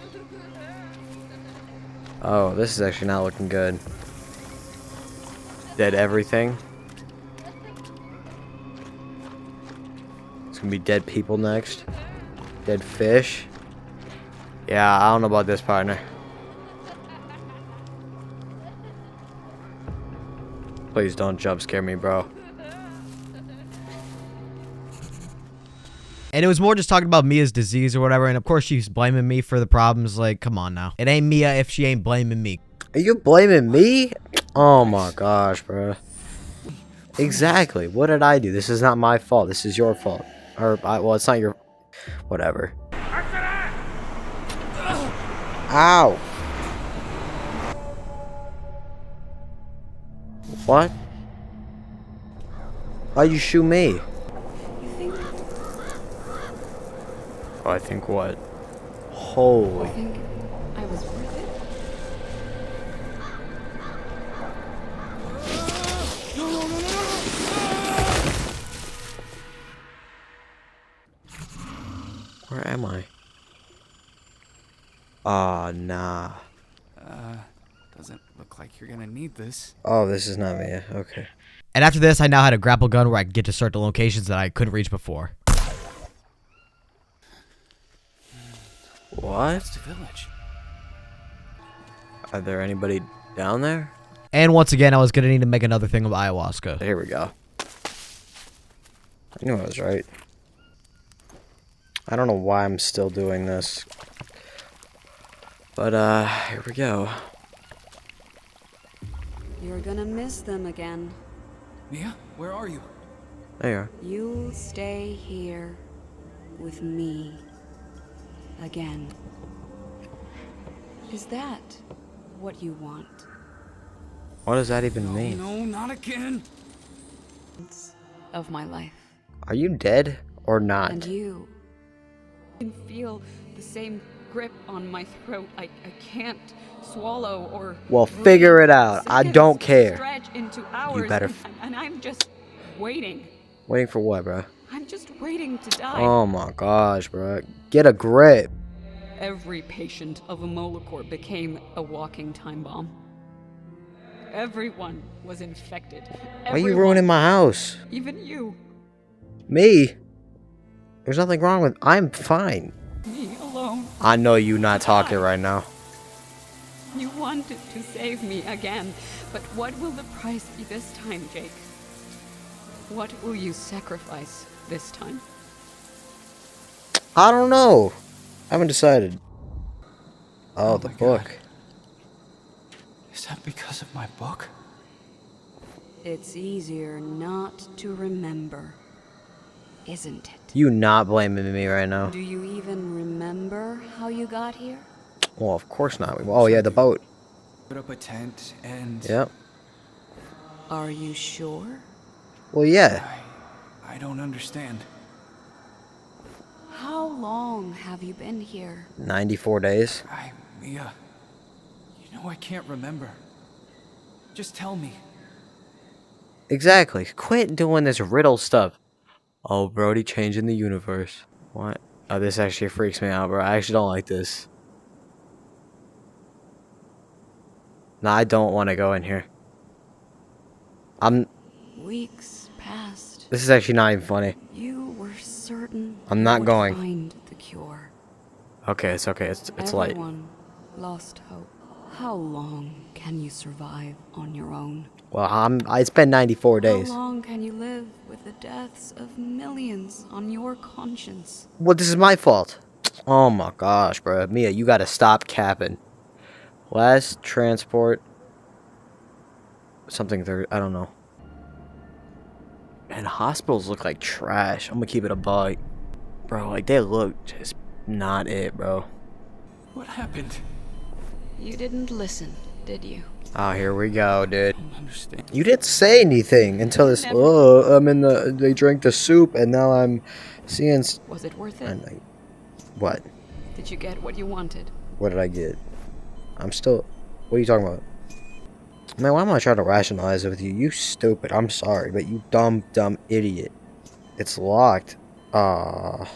Oh, this is actually not looking good. Dead everything. It's gonna be dead people next. Dead fish. Yeah, I don't know about this, partner. Please don't jump scare me, bro. And it was more just talking about Mia's disease or whatever, and of course she's blaming me for the problems. Like, come on now. It ain't Mia if she ain't blaming me. Are you blaming me? Oh my gosh, bro. Exactly. What did I do? This is not my fault. This is your fault. Well, it's not your... Whatever. Ow! What? Why'd you shoot me? You think? Oh, I think what? I Holy... think I was worth it? Where am I? Ah, nah. Doesn't look like you're gonna need this. Oh, this is not me. Okay. And after this, I now had a grapple gun where I could get to certain locations that I couldn't reach before. What? It's the village. Are there anybody down there? And once again, I was going to need to make another thing of ayahuasca. Here we go. I knew I was right. I don't know why I'm still doing this. But, here we go. You're gonna miss them again. Mia, where are you? There You'll stay here with me again. Is that what you want? What does that even mean? No, not again. Of my life. Are you dead or not? And you can feel the same grip on my throat. I can't swallow or Well, breathe. figure it out. I Seconds don't care. Stretch into hours, better and I'm just waiting. Waiting for what, bro? I'm just waiting to die. Oh my gosh, bro. Get a grip. Every patient of a Molocor became a walking time bomb. Everyone was infected. Why are you ruining my house? Even you. Me? There's nothing wrong with... I'm fine. Me alone. I know you not talking right now. You wanted to save me again, but what will the price be this time, Jake? What will you sacrifice this time? I don't know. I haven't decided. Oh, the my God. book. Is that because of my book? It's easier not to remember, isn't it? You not blaming me right now. Do you even remember how you got here? Well, of course not. Oh, yeah, the boat. Put up a tent and... Yep. Are you sure? Well, yeah. I don't understand. How long have you been here? 94 days. Mia, you know I can't remember. Just tell me. Exactly. Quit doing this riddle stuff. Oh, Brody changing the universe. What? Oh, this actually freaks me out, bro. I actually don't like this. Nah, I don't want to go in here. Weeks passed. This is actually not even funny. You were certain I'm not you would going. find the cure. Okay, it's okay. It's light. Everyone lost hope. How long can you survive on your own? Well, it's been 94 days. How long can you live with the deaths of millions on your conscience? Well, this is my fault. Oh my gosh, bro. Mia, you gotta stop capping. Last transport. Something there. I don't know. Man, hospitals look like trash. I'm gonna keep it a bug. Bro, like, they look just not it, bro. What happened? You didn't listen, did you? Oh, here we go, dude. I don't understand. You didn't say anything until this. Never. Oh, they drank the soup, and now I'm seeing. Was it worth it? What? Did you get what you wanted? What did I get? I'm still. What are you talking about? Man, why am I trying to rationalize it with you? You stupid. I'm sorry, but you dumb idiot. It's locked. I'm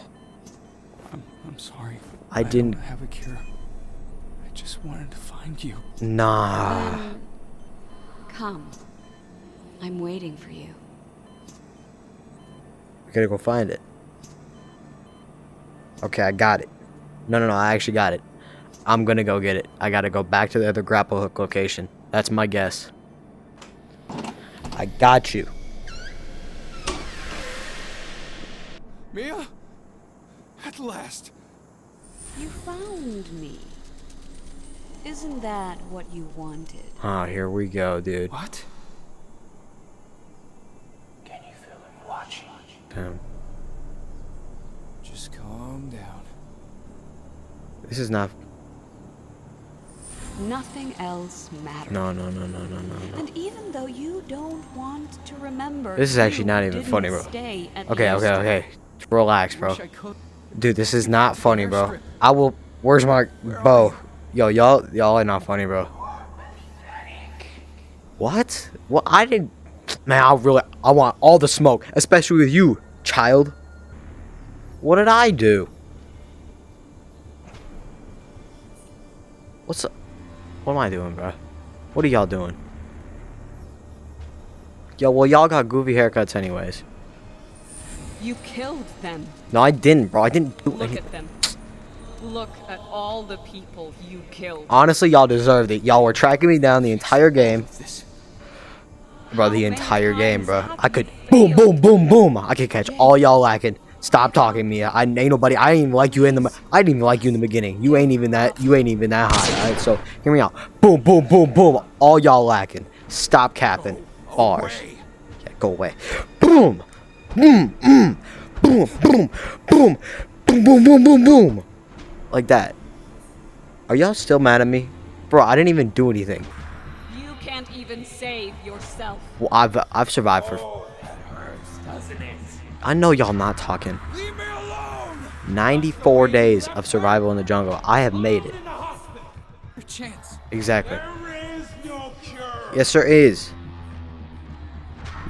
sorry. I didn't- don't have a cure. I just wanted to find you. Nah. Then come. I'm waiting for you. I gotta go find it. Okay, I got it. No, I actually got it. I'm gonna go get it. I gotta go back to the other grapple hook location. That's my guess. I got you. Mia? At last. You found me. Isn't that what you wanted? Oh, here we go, dude. What? Damn. Just calm down. This is not. Nothing else matters. No. And even though you don't want to remember, This is actually you not even didn't funny, bro. stay at Okay. Yellowstone. Relax, bro. Wish I could. Dude, this is not funny, bro. I will. Where's my bow? Yo, y'all are not funny, bro. What? Well, I didn't. Man, I want all the smoke, especially with you, child. What did I do? What am I doing, bro? What are y'all doing? Yo, well, y'all got goofy haircuts anyways. You killed them. No, I didn't, bro. I didn't do Look anything. at them. Look at all the people you killed. Honestly, y'all deserved it. Y'all were tracking me down the entire game. Bro, the entire game, bro. I could boom. I could catch all y'all lacking. Stop talking to me. I ain't nobody. I didn't even like you in the beginning. You ain't even that high. Alright, so hear me out. Boom. All y'all lacking. Stop capping. Bars. Yeah, go away. Boom. Boom. Like that. Are y'all still mad at me? Bro, I didn't even do anything. You can't even save yourself. Well, I've survived for. I know y'all not talking. 94 days of survival in the jungle. I have made it. Your chance. Exactly. Yes, there is.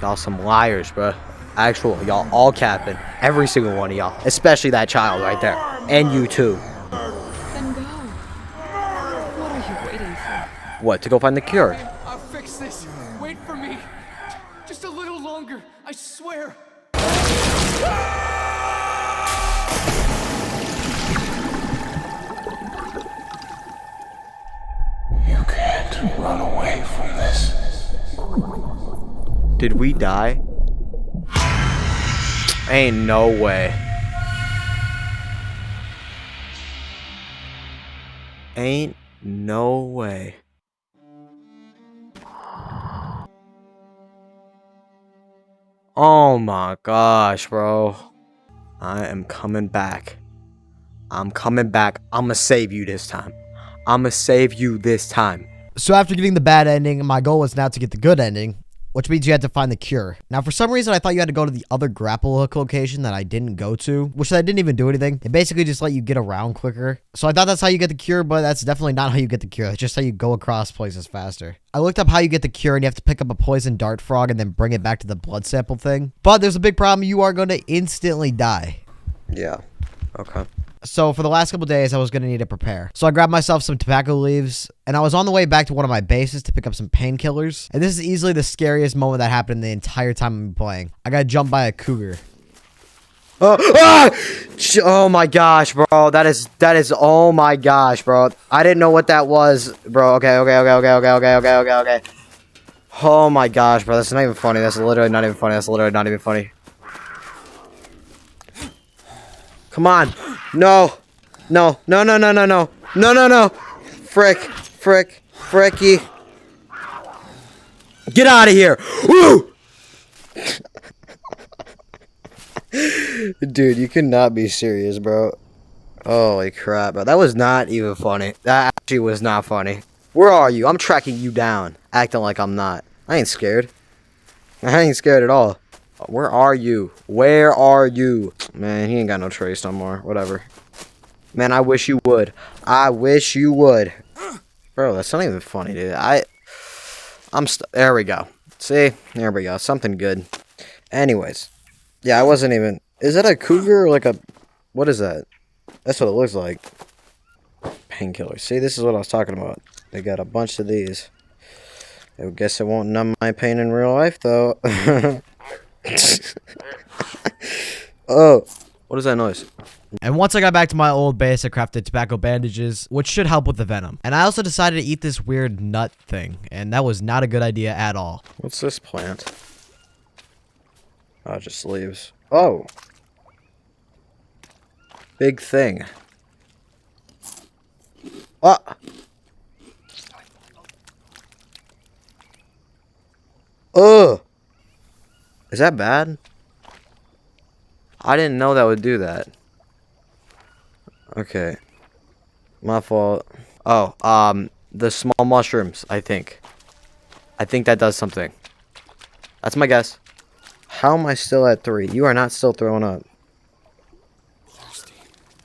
Y'all some liars, bro. Actual, y'all all capping. Every single one of y'all. Especially that child right there. And you too. Then go. What are you waiting for? What, to go find the cure? I'll fix this. Wait for me. Just a little longer. I swear. You can't run away from this. Did we die? Ain't no way. Ain't no way. Oh my gosh, bro. I am coming back. I'm coming back. I'ma save you this time. I'ma save you this time. So after getting the bad ending, my goal was now to get the good ending, which means you had to find the cure. Now, for some reason, I thought you had to go to the other grapple hook location that I didn't go to, which I didn't even do anything. It basically just let you get around quicker. So I thought that's how you get the cure, but that's definitely not how you get the cure. It's just how you go across places faster. I looked up how you get the cure, and you have to pick up a poison dart frog and then bring it back to the blood sample thing. But there's a big problem. You are going to instantly die. Yeah. Okay. So for the last couple days, I was going to need to prepare. So I grabbed myself some tobacco leaves, and I was on the way back to one of my bases to pick up some painkillers. And this is easily the scariest moment that happened the entire time I'm playing. I got jumped by a cougar. Oh my gosh, bro. That is, oh my gosh, bro. I didn't know what that was, bro. Okay. Oh my gosh, bro. That's not even funny. That's literally not even funny. Come on. No. Fricky. Get out of here. Woo! Dude, you cannot be serious, bro. Holy crap, bro. That was not even funny. That actually was not funny. Where are you? I'm tracking you down. Acting like I'm not. I ain't scared. I ain't scared at all. Where are you? Man, he ain't got no trace no more. Whatever. Man, I wish you would. Bro, that's not even funny, dude. There we go. See? There we go. Something good. Anyways. Yeah, I wasn't even... Is that a cougar or like a... What is that? That's what it looks like. Painkiller. See, this is what I was talking about. They got a bunch of these. I guess it won't numb my pain in real life, though. Oh, what is that noise? And once I got back to my old base, I crafted tobacco bandages, which should help with the venom. And I also decided to eat this weird nut thing, and that was not a good idea at all. What's this plant? Oh, just leaves. Oh. Big thing. Ah. Ugh. Is that bad? I didn't know that would do that. Okay. My fault. Oh, the small mushrooms, I think. I think that does something. That's my guess. How am I still at 3? You are not still throwing up.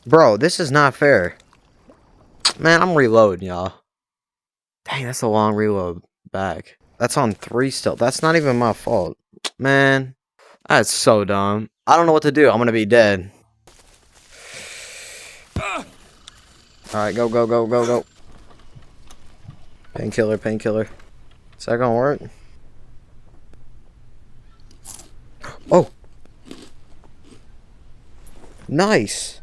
Bro, this is not fair. Man, I'm reloading, y'all. Dang, that's a long reload back. That's on 3 still. That's not even my fault. Man, that's so dumb. I don't know what to do. I'm gonna be dead. Alright, go, go, go, go, go. Painkiller, painkiller. Is that gonna work? Oh! Nice!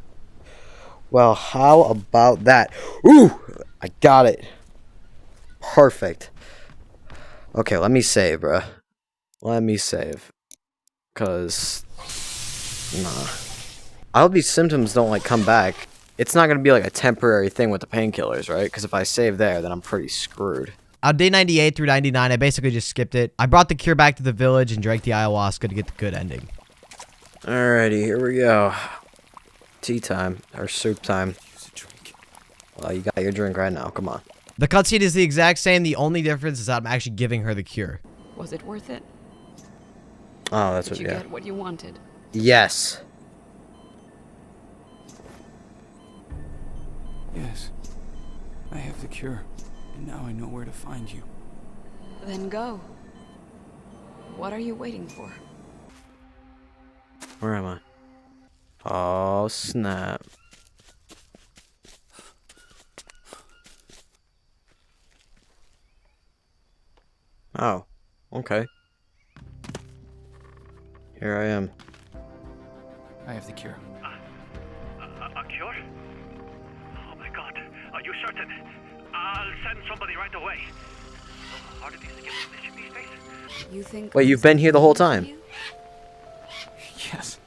Well, how about that? Ooh! I got it. Perfect. Okay, let me save, bruh. Let me save. Cause... Nah. I hope these symptoms don't, like, come back. It's not gonna be, like, a temporary thing with the painkillers, right? Because if I save there, then I'm pretty screwed. On day 98 through 99, I basically just skipped it. I brought the cure back to the village and drank the ayahuasca to get the good ending. Alrighty, here we go. Tea time. Or soup time. Use a drink. Well, you got your drink right now. Come on. The cutscene is the exact same. The only difference is that I'm actually giving her the cure. Was it worth it? Oh, that's Did what, you yeah. get what you wanted? Yes. Yes. I have the cure. And now I know where to find you. Then go. What are you waiting for? Where am I? Oh, snap. Oh, okay. Here I am. I have the cure. A cure? Oh my god. Are you certain? I'll send somebody right away. So hard it is to get permission these days? You think... Wait, you've been here the whole time? You? Yes.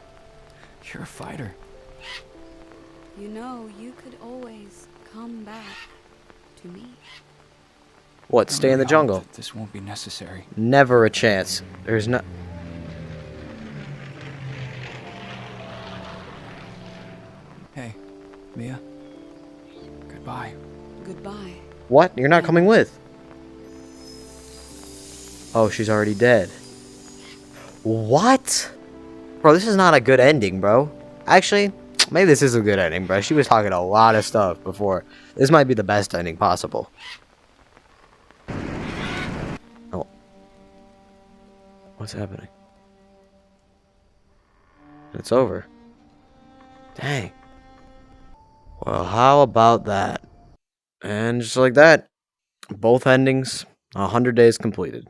You're a fighter. You know, you could always come back to me. What, stay in the I hope jungle? that this won't be necessary. Never a chance. There's no... Hey, Mia. Goodbye. Goodbye. What? You're not coming with? Oh, she's already dead. What? Bro, this is not a good ending, bro. Actually, maybe this is a good ending, bro. She was talking a lot of stuff before. This might be the best ending possible. Oh. What's happening? It's over. Dang. Well, how about that? And just like that, both endings, 100 days completed.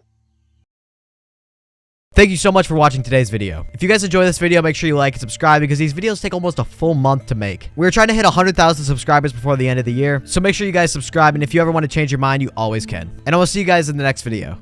Thank you so much for watching today's video. If you guys enjoyed this video, make sure you like and subscribe because these videos take almost a full month to make. We're trying to hit 100,000 subscribers before the end of the year, so make sure you guys subscribe, and if you ever want to change your mind, you always can. And I will see you guys in the next video.